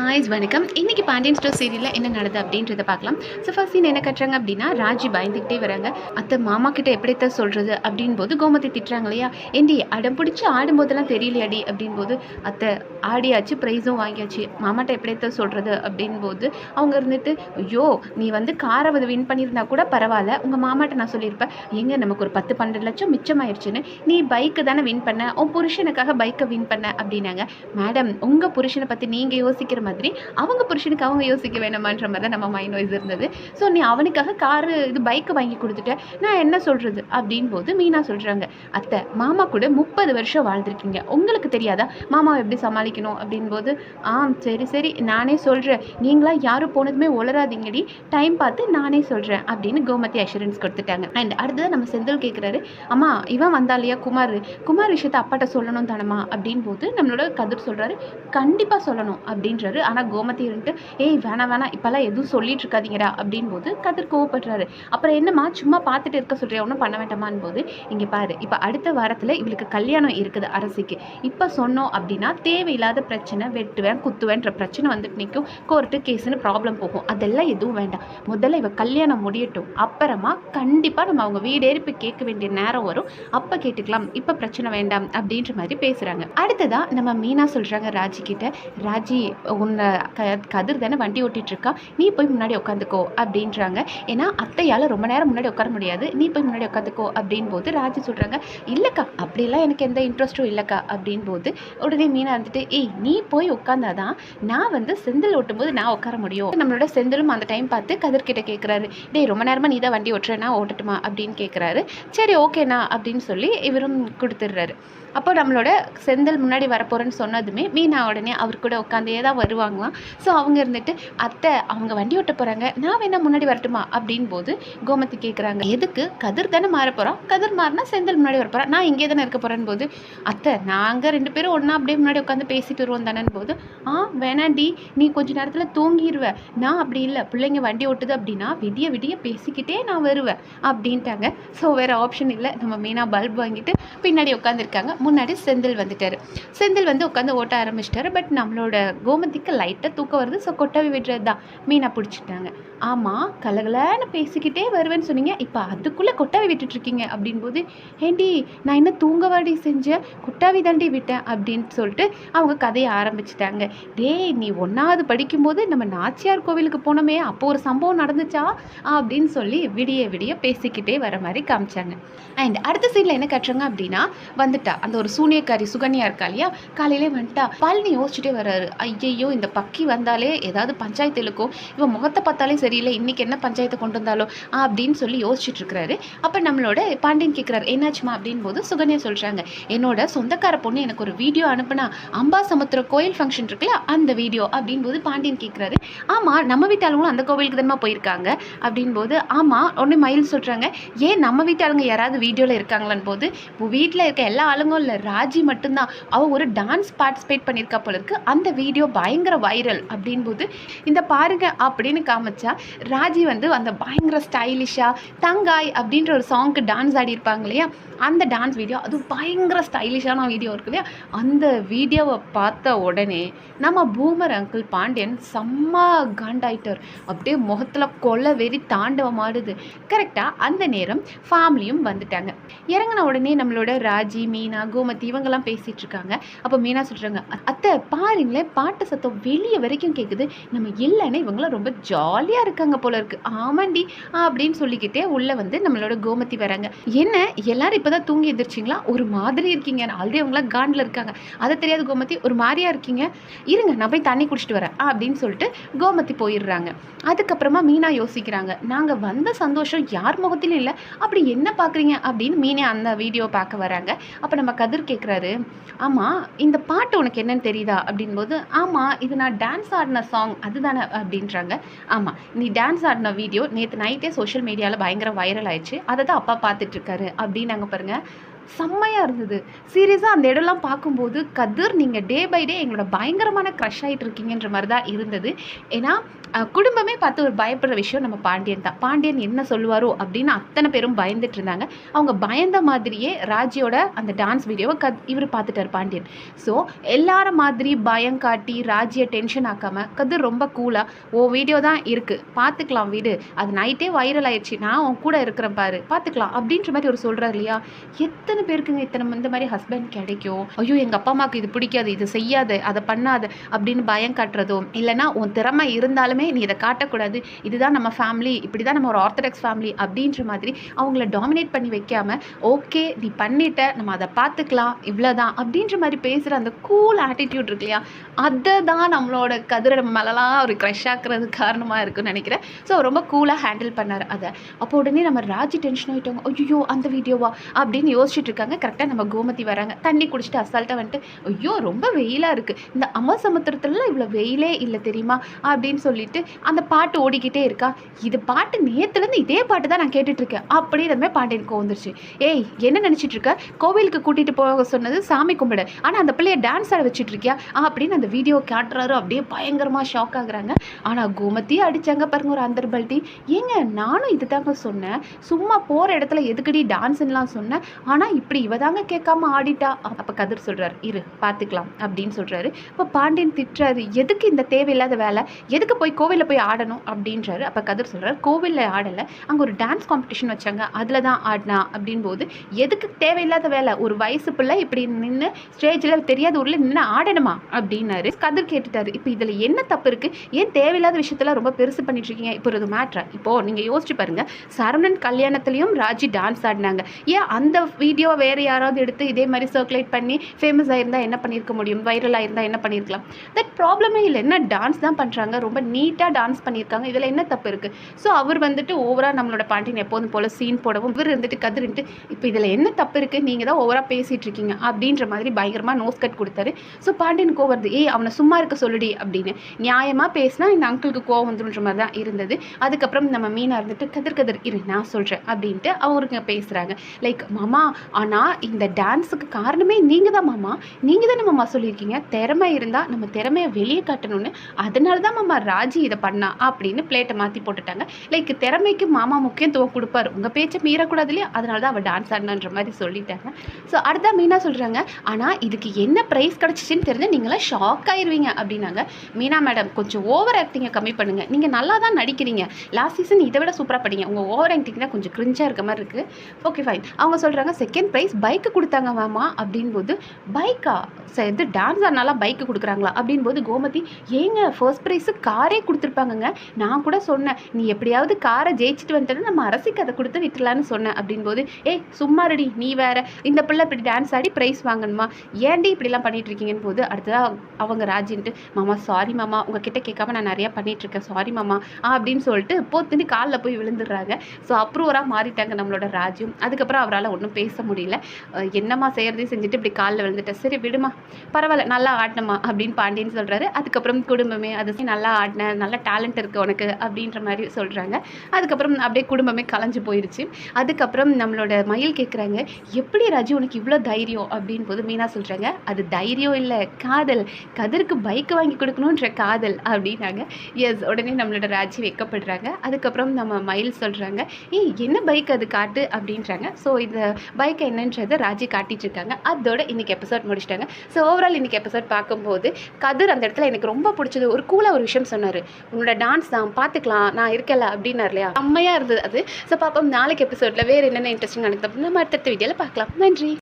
Guys வணக்கம். இன்றைக்கி Pandian store சீரியலில் என்ன நடக்குது அப்படின்றத பார்க்கலாம். ஸோ ஃபர்ஸ்ட் சீன் என்ன கட்டுறாங்க அப்படின்னா, ராஜி பயந்துக்கிட்டே வராங்க. அத்தை மாமா கிட்ட எப்படித்தான் சொல்கிறது அப்படின் போது கோமதி திட்டுறாங்க இல்லையா, ஏண்டி அடம் பிடிச்சி ஆடும்போதெல்லாம் தெரியலையாடி அப்படின் போது, அத்தை ஆடியாச்சு ப்ரைஸும் வாங்கியாச்சு, மாமாட்ட எப்படித்தான் சொல்கிறது அப்படின் போது அவங்க இருந்துட்டு, ஐயோ நீ வந்து காரை வின் பண்ணியிருந்தா கூட பரவாயில்ல, உங்கள் மாமாட்ட நான் சொல்லியிருப்பேன், எங்கே நமக்கு ஒரு 10-12 லட்சம் மிச்சமாயிருச்சுன்னு, நீ பைக்கு தானே வின் பண்ண, உன் புருஷனுக்காக பைக்கை வின் பண்ண அப்படின்னாங்க. மேடம் உங்கள் புருஷனை பற்றி நீங்கள் யோசிக்கிற மாதிரி அவங்க புருஷனுக்கு அவங்க யோசிக்க வேணாமான்ற மாதிரி தான் நம்ம மைண்ட் வைஸ் இருந்தது. ஸோ நீ அவனுக்காக பைக்கு வாங்கி கொடுத்துட்ட, நான் என்ன சொல்கிறது அப்படின் போது மீனா சொல்கிறாங்க, அத்தை மாமா கூட 30 வருஷம் வாழ்ந்துருக்கீங்க, உங்களுக்கு தெரியாதா மாமாவை எப்படி சமாளிக்கணும் அப்படின் போது, சரி சரி நானே சொல்கிறேன், நீங்களா யாரும் போனதுமே உளராதீங்கடி, டைம் பார்த்து நானே சொல்கிறேன் அப்படின்னு கோமதி அஷூரன்ஸ் கொடுத்துட்டாங்க. அண்ட் அடுத்ததான் நம்ம செந்தில் கேட்குறாரு, அம்மா இவன் வந்தா இல்லையா குமார் விஷயத்தை அப்பாட்ட சொல்லணும் தானம்மா அப்படின் போது நம்மளோட கதிர் சொல்கிறாரு, கண்டிப்பாக சொல்லணும் அப்படின்றாரு. ஆனால் கோமதி இருந்துட்டு, ஏய் வேணாம் இப்போல்லாம் எதுவும் சொல்லிட்டு இருக்காதீங்கடா அப்படின் போது கதிர் கோவப்படுறாரு. அப்புறம் என்னம்மா சும்மா பார்த்துட்டு இருக்க சொல்றியா, ஒன்றும் பண்ண வேண்டாமான் போது, இங்கே பாரு இப்போ அடுத்த வாரத்தில் இவளுக்கு கல்யாணம் இருக்குது அரசிக்கு, இப்போ சொன்னோம் அப்படின்னா தேவையில்லாத பிரச்சனை, வெட்டுவேன் குத்துவேன்ற பிரச்சனை வந்துட்டு நிற்கும், கோர்ட்டு கேஸுன்னு ப்ராப்ளம் போகும், அதெல்லாம் எதுவும் வேண்டாம், முதல்ல இவ கல்யாணம் முடியட்டும், அப்புறமா கண்டிப்பாக நம்ம அவங்க வீடேறி போய் கேட்க வேண்டிய நேரம் வரும், அப்போ கேட்டுக்கலாம், இப்போ பிரச்சனை வேண்டாம் அப்படின்ற மாதிரி பேசுகிறாங்க. அடுத்ததான் நம்ம மீனா சொல்கிறாங்க ராஜி கிட்ட, ராஜி உன்னை கதிர் தானே வண்டி ஓட்டிகிட்ருக்கா, நீ போய் முன்னாடி உட்காந்துக்கோ அப்படின்றாங்க. ஏன்னா அத்தையால் ரொம்ப நேரம் முன்னாடி உட்கார முடியாது, நீ போய் முன்னாடி உட்காந்துக்கோ அப்படின் போது ராஜி சொல்கிறாங்க, இல்லைக்கா அப்படிலாம் எனக்கு எந்த இன்ட்ரெஸ்ட்டும் இல்லைக்கா அப்படின் போது உடனே மீனா இருந்துட்டு, ஏய் நீ போய் உட்காந்தாதான் நான் வந்து செந்தில் ஓட்டும்போது நான் உட்கார முடியும். நம்மளோட செந்திலும் அந்த டைம் பார்த்து கதிர்கிட்ட கேட்குறாரு, டேய் ரொம்ப நேரமாக நீ தான் வண்டி ஓட்டுறேன்னா ஓட்டட்டுமா அப்படின்னு கேட்குறாரு. சரி ஓகேண்ணா அப்படின்னு சொல்லி இவரும் கொடுத்துட்றாரு. அப்போ நம்மளோட செந்தில் முன்னாடி வரப்போகிறேன்னு சொன்னதுமே மீனா உடனே அவர் கூட உட்காந்தே தான் வருவாங்களாம். ஸோ அவங்க இருந்துட்டு, அத்தை அவங்க வண்டி ஓட்ட போகிறாங்க, நான் வேணா முன்னாடி வரட்டுமா அப்படின் போது கோமதி கேட்குறாங்க, எதுக்கு கதிர் தானே மாற போகிறோம், கதிர் மாறினா செந்தில் முன்னாடி வர போகிறேன், நான் இங்கே தானே இருக்க போகிறேன்னு போது, அத்தை நாங்கள் 2 பேரும் ஒன்றா அப்படியே முன்னாடி உட்காந்து பேசிட்டு வருவோம் தானேன்னு போது, வேணாண்டி நீ கொஞ்ச நேரத்தில் தூங்கிடுவேன், நான் அப்படி இல்லை, பிள்ளைங்க வண்டி ஓட்டுது அப்படின்னா விடிய விடிய பேசிக்கிட்டே நான் வருவேன் அப்படின்ட்டாங்க. ஸோ வேறு ஆப்ஷன் இல்லை, நம்ம மீனா பல்ப் வாங்கிட்டு பின்னாடி உட்காந்துருக்காங்க. முன்னாடி செந்தில் வந்துட்டார். செந்தில் வந்து உட்காந்து ஓட்ட ஆரம்பிச்சிட்டாரு. பட் நம்மளோட கோமதிக்கு லைட்டாக தூக்கம் வருது. ஸோ கொட்டாவி விடுறது தான் மீனா பிடிச்சிட்டாங்க. ஆமாம் கலகலன்னு பேசிக்கிட்டே வருவேன்னு சொன்னீங்க, இப்போ அதுக்குள்ளே கொட்டாவி விட்டுட்ருக்கீங்க அப்படின்போது, ஏண்டி நான் என்ன தூங்கவாடி செஞ்சேன், கொட்டாவி தாண்டி விட்டேன் அப்படின்னு சொல்லிட்டு அவங்க கதையை ஆரம்பிச்சிட்டாங்க. டேய் நீ 1வது படிக்கும்போது நம்ம நாச்சியார் கோவிலுக்கு போனோமே, அப்போ ஒரு சம்பவம் நடந்துச்சா அப்படின்னு சொல்லி விடிய விடிய பேசிக்கிட்டே வர மாதிரி காமிச்சாங்க. அண்ட் அடுத்த சீனில் என்ன கட்டுறாங்க அப்படின்னா, வந்துட்டா அந்த ஒரு சூனியக்காரி சுகன்யா இருக்கா இல்லையா, காலையிலே வந்துட்டா. பழனி யோசிச்சுட்டே வர்றாரு, ஐயையோ இந்த பக்கி வந்தாலே ஏதாவது பஞ்சாயத்து இருக்கும், இவன் முகத்தை பார்த்தாலே சரியில்லை, இன்றைக்கி என்ன பஞ்சாயத்தை கொண்டு வந்தாலும் அப்படின்னு சொல்லி யோசிச்சுட்டு இருக்கிறாரு. அப்போ நம்மளோட பாண்டியன் கேட்குறாரு, என்னாச்சுமா அப்படின் போது சுகன்யா சொல்கிறாங்க, என்னோட சொந்தக்கார பொண்ணு எனக்கு ஒரு வீடியோ அனுப்புனா, அம்பாசமுத்திர கோயில் ஃபங்க்ஷன் இருக்குல்ல அந்த வீடியோ அப்படின் போது பாண்டியன் கேட்குறாரு, ஆமாம் நம்ம வீட்டாளுங்களும் அந்த கோவிலுக்கு தானே போயிருக்காங்க அப்படின் போது, ஆமாம் உடனே மயில் சொல்கிறாங்க, ஏன் நம்ம வீட்டாளுங்க யாராவது வீடியோவில் இருக்காங்களான்னு போது, வீட்டில் இருக்க எல்லா ஆளுங்களும் இல்லை, ராஜி மட்டும்தான், அவள் ஒரு டான்ஸ் பார்ட்டிசிபேட் பண்ணியிருக்கா போல இருக்கு, அந்த வீடியோ பயங்கர வைரல் அப்படின் போது, இந்த பாருங்க அப்படின்னு காமிச்சா ராஜி வந்து அந்த பயங்கர ஸ்டைலிஷாக தங்காய் அப்படின்ற ஒரு சாங்க்கு டான்ஸ் ஆடி இருப்பாங்க இல்லையா, அந்த டான்ஸ் வீடியோ அது பயங்கர ஸ்டைலிஷான வீடியோ இருக்கு இல்லையா, அந்த வீடியோவை பார்த்த உடனே நம்ம பூமர் அங்கிள் பாண்டியன் செம்ம காண்டாயிட்டார். அப்படியே முகத்தில் கொலை வெறி தாண்டவம் ஆடுது. கரெக்டாக அந்த நேரம் ஃபேமிலியும் வந்துட்டாங்க. இறங்கின உடனே நம்மளோட ராஜி மீனா கோமதி இவங்கெல்லாம் பேசிகிட்டு இருக்காங்க. அப்போ மீனா சொல்கிறாங்க, அத்தை பாருங்களேன் பாட்டு சத்தம் வெளியே வரைக்கும் கேட்குது, நம்ம இல்லைன்னு இவங்களாம் ரொம்ப ஜாலியாக இருக்காங்க போல இருக்கு. ஆமாண்டி அப்படின்னு சொல்லிக்கிட்டே உள்ளே வந்து நம்மளோட கோமதி வராங்க. என்ன எல்லாரும் இப்போ தான் தூங்கி எதிர்ச்சிங்களா, ஒரு மாதிரி இருக்கீங்க, ஆல்ரெடி அவங்களாம் காண்டில் இருக்காங்க, அதை தெரியாது கோமதி ஒரு மாதிரியா இருக்கீங்க, இருங்க நான் போய் தண்ணி குடிச்சிட்டு வரேன் அப்படின்னு சொல்லிட்டு கோமதி போயிடுறாங்க. அதுக்கப்புறமா மீனா யோசிக்கிறாங்க, நாங்கள் வந்த சந்தோஷம் யார் முகத்திலும் இல்லை, அப்படி என்ன பார்க்குறீங்க அப்படின்னு மீனா அந்த வீடியோ பார்க்க வராங்க. அப்போ நம்ம கதிர் கேட்குறாரு, ஆமாம் இந்த பாட்டு உனக்கு என்னன்னு தெரியுதா அப்படின்போது, ஆமாம் இது நான் டான்ஸ் ஆடின சாங் அதுதானே அப்படின்றாங்க. ஆமாம் நீ டான்ஸ் ஆடின வீடியோ நேற்று நைட்டே சோஷியல் மீடியாவில் பயங்கர வைரல் ஆயிடுச்சு, அதை தான் அப்பா பார்த்துட்ருக்காரு அப்படின்னாங்க. பாருங்கள் செம்மையாக இருந்தது. சீரியஸாக அந்த இடம்லாம் பார்க்கும்போது கதிர் நீங்கள் டே பை டே எங்களோட பயங்கரமான க்ரஷ் ஆகிட்டு இருக்கீங்கன்ற மாதிரி தான் இருந்தது. ஏன்னா குடும்பமே பார்த்து ஒரு பயப்படுற விஷயம் நம்ம பாண்டியன் தான். பாண்டியன் என்ன சொல்லுவாரோ அப்படின்னு அத்தனை பேரும் பயந்துட்டு இருந்தாங்க. அவங்க பயந்த மாதிரியே ராஜியோட அந்த டான்ஸ் வீடியோவை இவர் பார்த்துட்டார் பாண்டியன். ஸோ எல்லார மாதிரி பயம் காட்டி ராஜியை டென்ஷன் ஆக்காமல் கதிர் ரொம்ப கூலாக வீடியோ தான் இருக்குது பார்த்துக்கலாம் வீடு, அது நைட்டே வைரல் ஆயிடுச்சு, நான் உன் கூட இருக்கிறேன் பாரு பார்த்துக்கலாம் அப்படின்ற மாதிரி ஒரு சொல்கிறார் இல்லையா. எத்தனை பேருக்குங்க இந்த மாதிரி ஹஸ்பண்ட் கிடைக்கும்? ஐயோ எங்கள் அப்பா அம்மாவுக்கு இது பிடிக்காது, இது செய்யாத, அதை பண்ணாத அப்படின்னு பயம் காட்டுறதோ, இல்லைனா உன் திறமை இருந்தாலுமே நீ இதை காட்டக்கூடாது, இதுதான் நம்ம ஃபேமிலி, இப்படி தான் நம்ம ஒரு ஆர்த்தடாக்ஸ் ஃபேமிலி அப்படின்ற மாதிரி அவங்கள டாமினேட் பண்ணி வைக்காம, ஓகே நீ பண்ணிட்ட நம்ம அதை பார்த்துக்கலாம் இவ்வளோதான் அப்படின்ற மாதிரி பேசுகிற அந்த கூல் ஆட்டிடியூட் இருக்கு இல்லையா, அதை தான் நம்மளோட கதிரை மேலலாம் ஒரு க்ரஷ் ஆக்குறது காரணமாக இருக்குன்னு நினைக்கிறேன். ஸோ ரொம்ப கூலாக ஹேண்டில் பண்ணார் அதை. அப்போ உடனே நம்ம ராஜி டென்ஷன் ஆகிட்டோங்க. ஐயோ அந்த வீடியோவா அப்படின்னு யோசிச்சுட்டு இருக்காங்க. கரெக்டாக நம்ம கோமதி வராங்க. தண்ணி குடிச்சிட்டு அசால்ட்டாக வந்துட்டு, ஐயோ ரொம்ப வெயிலாக இருக்குது, இந்த அமசமுத்திரத்துலலாம் இவ்வளோ வெயிலே இல்லை தெரியுமா அப்படின்னு சொல்லிட்டு அந்த பாட்டு ஓடிக்கிட்டே இருக்கா. இது பாட்டு நேற்றுலேருந்து இதே பாட்டு தான் நான் கேட்டுட்ருக்கேன் அப்படின்றமே பாண்டியனுக்கு வந்துருச்சு. ஏய் என்ன நினச்சிட்டு இருக்க, கோவிலுக்கு கூட்டிகிட்டு போக சொன்னது சாமி கும்பிடு, ஆனால் அந்த பிள்ளைய டான்ஸ் ஆட வச்சுட்டு இருக்கியா அப்படின்னு அந்த வீடியோ காட்டுறாரு. அப்படியே பயங்கரமாக ஷாக் ஆகுறாங்க. ஆனால் கோமதி அடித்தாங்க பாருங்க ஒரு அந்தர்பல்ட்டி. ஏங்க நானும் இது தாங்க சொன்னேன், சும்மா போகிற இடத்துல எதுக்கடி டான்ஸ்லாம் சொன்னேன், ஆனால் இப்படி இவ தாங்க கேட்காம ஆடிட்டா. அப்போ கதிர் சொல்கிறார் இரு பார்த்துக்கலாம் அப்படின்னு சொல்கிறாரு. இப்போ பாண்டியன் திட்டுறாரு, எதுக்கு இந்த தேவையில்லாத வேலை, எதுக்கு போய் கோவிலில் போய் ஆடணும் அப்படின்றாரு. அப்போ கதிர் சொல்கிறார் கோவிலில் ஆடலை, அங்கே ஒரு டான்ஸ் காம்படிஷன் வச்சாங்க அதில் தான் ஆடினா அப்படின் போது எதுக்கு தேவையில்லாத வேலை, ஒரு வயசு பிள்ளை இப்படி நின்று ஸ்டேஜில் தெரியாத ஊரில் நின்று ஆடணுமா அப்படின்னாரு. கதிர் கேட்டுட்டாரு, இப்போ இதில் என்ன தப்பு இருக்குது, ஏன் தேவையில்லாத விஷயத்தெல்லாம் ரொம்ப பெருசு பண்ணிட்டு இருக்கீங்க, இப்போ இது மேட்ரா. இப்போது நீங்கள் யோசிச்சு பாருங்கள், சரவணன் கல்யாணத்துலேயும் ராஜி டான்ஸ் ஆடினாங்க, ஏன் அந்த வீடியோவை வேறு யாராவது எடுத்து இதே மாதிரி சர்க்குலேட் பண்ணி ஃபேமஸ் ஆகிருந்தால் என்ன பண்ணியிருக்க முடியும், வைரல் ஆகிருந்தால் என்ன பண்ணியிருக்கலாம். தட் ப்ராப்ளமே இல்லை, என்ன டான்ஸ் தான் பண்ணுறாங்க, ரொம்ப நீட்டாக டான்ஸ் பண்ணியிருக்காங்க, இதில் என்ன தப்பு இருக்குது. ஸோ அவர் வந்துட்டு ஓவராக நம்மளோட பாண்டியன் எப்போதும் போல் சீன் போடவும் இவர் இருந்துட்டு கதிர்ட்டு இப்போ இதில் என்ன தப்பு இருக்குது, நீங்கள் தான் ஓவராக பேசிகிட்டு இருக்கீங்க அப்படின்ற மாதிரி பயங்கரமாக நோஸ் கட் கொடுத்தாரு. ஸோ பாண்டியன் கோவருது, அவனை சும்மா இருக்க சொல்லுடி அப்படின்னு நியாயமாக பேசினா இந்த அங்கிளுக்கு கோவம் வந்துன்ற மாதிரி தான் இருந்தது. அதுக்கப்புறம் நம்ம மீனா இருந்துட்டு கதிர் இரு நான் சொல்கிறேன் அப்படின்ட்டு அவருங்க பேசுகிறாங்க. லைக் மாமா ஆனால் இந்த டான்ஸுக்கு காரணமே நீங்கள் தான் மாமா, நீங்கள் தானே மாமா சொல்லியிருக்கீங்க திறமை இருந்தால் நம்ம திறமையை வெளியே காட்டணும்னு, அதனால தான் மாமா ராஜி இதை பண்ணா அப்படின்னு பிளேட்டை மாற்றி போட்டுட்டாங்க. லைக் திறமைக்கு மாமா முக்கியத்துவம் கொடுப்பாரு, உங்கள் பேச்சை மீறக்கூடாது இல்லையா, அதனால தான் அவள் டான்ஸ் ஆடினான்ற மாதிரி சொல்லிட்டாங்க. ஸோ அடுத்த மீனா சொல்கிறாங்க, ஆனால் இதுக்கு என்ன ப்ரைஸ் கிடச்சிச்சின்னு தெரிஞ்சு நீங்களாம் ஷாக் ஆயிடுவீங்க அப்படின்னாங்க. மீனா மேடம் கொஞ்சம் ஓவர் ஆக்டிங்கை கம்மி பண்ணுங்கள், நீங்கள் நல்லா தான் நடிக்கிறீங்க, லாஸ்ட் சீசன் இதை விட சூப்பராக படிங்க, உங்கள் ஓவர் ஆக்டிங் தான் கொஞ்சம் கிரிஞ்சாக இருக்க மாதிரி இருக்குது. Okay fine. அவங்க சொல்கிறாங்க செகண்ட் ப்ரைஸ் பைக்கு கொடுத்தாங்க மாமா அப்படின்போது, பைக்கா சார் இது டான்ஸ் ஆனாலாம் பைக்கு கொடுக்குறாங்களா அப்படின்போது கோமதி, ஏங்க ஃபர்ஸ்ட் ப்ரைஸு காரே கொடுத்துருப்பாங்கங்க, நான் கூட சொன்னேன் நீ எப்படியாவது காரை ஜெயிச்சுட்டு வந்துட்டு நம்ம அரசிக்கு அதை கொடுத்து விட்டுலான்னு சொன்னேன் அப்படின்போது, சும்மா ரெடி நீ வேற, இந்த பிள்ளை இப்படி டான்ஸ் ஆடி ப்ரைஸ் வாங்கணுமா, ஏன்டி இப்படிலாம் பண்ணிட்டு இருக்கீங்கன்னு போது அடுத்ததாக அவங்க ராஜின்ட்டு, மாமா சாரி மாமா உங்ககிட்ட கேட்காம நான் நிறையா பண்ணிகிட்ருக்கேன் சாரி மாமா அப்படின்னு சொல்லிட்டு போத்துன்னு காலில் போய் விழுந்துடுறாங்க. ஸோ அப்ரூவராக மாறிட்டாங்க நம்மளோட ராஜ்யம். அதுக்கப்புறம் அவரால் ஒன்றும் பேச முடியல, என்னம்மா செய்கிறதையும் செஞ்சுட்டு இப்படி காலில் விழுந்துட்டேன், சரி விடுமா பரவாயில்ல நல்லா ஆடினம்மா அப்படின்னு பாண்டியன் சொல்கிறாரு. அதுக்கப்புறம் குடும்பமே அது நல்லா ஆடின, நல்ல டேலண்ட் இருக்குது உனக்கு அப்படின்ற மாதிரி சொல்கிறாங்க. அதுக்கப்புறம் அப்படியே குடும்பமே கலைஞ்சு போயிடுச்சு. அதுக்கப்புறம் நம்மளோட மயில் கேட்குறாங்க, எப்படி ராஜி உனக்கு இவ்வளோ தைரியம் அப்படின்னு போது மீனா சொல்கிறாங்க, அது தைரியம் இல்லை காதல், கதிருக்கு பைக்கு வாங்கி கொடுக்கணுன்ற காதல் அப்படின்னாங்க. எஸ் உடனே நம்மளோட ராஜி வைக்கப்படுறாங்க. அதுக்கப்புறம் நம்ம மயில் சொல்கிறாங்க, என்ன பைக் அது காட்டு அப்படின்றாங்க. ஸோ இந்த பைக் என்னன்றதை ராஜி காட்டிட்டு இருக்காங்க. அதோட இன்றைக்கி எபிசோட் முடிச்சிட்டாங்க. ஸோ ஓவரால் இன்றைக்கி எபிசோட் பார்க்கும்போது கதிர் அந்த இடத்துல எனக்கு ரொம்ப பிடிச்சது ஒரு கூலாக ஒரு விஷயம் சொன்னார், உன்னோட டான்ஸ் தான் பார்த்துக்கலாம் நான் இருக்கல அப்படின்னார் இல்லையா, செம்மையாக இருந்தது அது. ஸோ பார்ப்போம் நாளைக்கு எபிசோடில் வேறு என்னென்ன இன்ட்ரெஸ்டிங் நடக்குது அப்படின்னு நம்ம அடுத்த வீடியோவில் பார்க்கலாம். நன்றி.